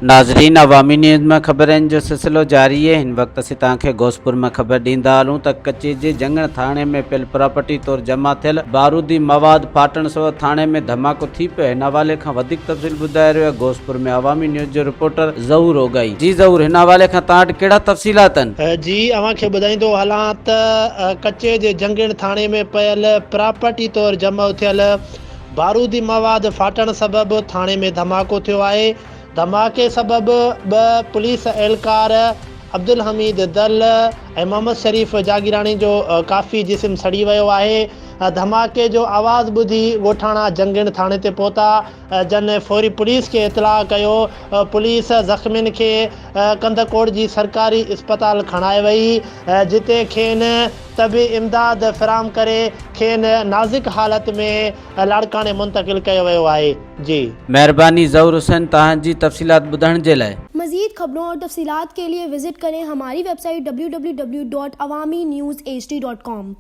नाज़रीन, अवामी न्यूज़ में ख़बरनि जो सिलसिलो जारी है। हिन वक्त असीं तव्हांखे घोसपुर में ख़बर ॾींदा हलूं त कच्चे जे जंगण थाणे में पियल प्रॉपर्टी तौर जमा थियल बारूदी मवाद फाटण सबबि थाणे में धमाको थी पियो। हिन हवाले खां वधीक तफ़सील ॿुधाए रहियो आहे घोसपुर में अवामी न्यूज़ जो रिपोर्टर ज़हूर ओगाई। जी ज़हूर, हिन हवाले खां तव्हां वटि कहिड़ा तफ़सीलात आहिनि? जी अव्हांखे ॿुधाईंदो हलां त कच्चे जे जंगण थाणे में पियल प्रॉपर्टी तौर जमा थियल बारूदी मवाद फाटण सबबि थाणे में धमाको थियो आहे। धमाके सबबि ॿ पुलिस एहलकार अब्दुल हमीद दल ऐं मोहम्मद शरीफ़ जागीरानी जो काफ़ी जिस्म सड़ी वियो आहे। धमाके जो आवाज़ ॿुधी ॻोठाणा जंगण थाणे ते पहुता। जन फौरी पुलिस खे इतलाह कयो। पुलिस ज़ख़्मियुनि खे कंदकोट जी सरकारी अस्पताल खणाए वई, जिते खेनि तबी इमदाद फ़राहम करे खेनि नाज़ुक हालत में लाड़काने मुंतक़िल कयो वियो आहे। जी महिरबानी ज़हूर हुसैन तव्हांजी तफ़सीलात ॿुधाइण जे लाइ। मज़ीद खबरों और तफसीलात के लिए विजिट करें हमारी वेबसाइट www.awamiNewsHD.com।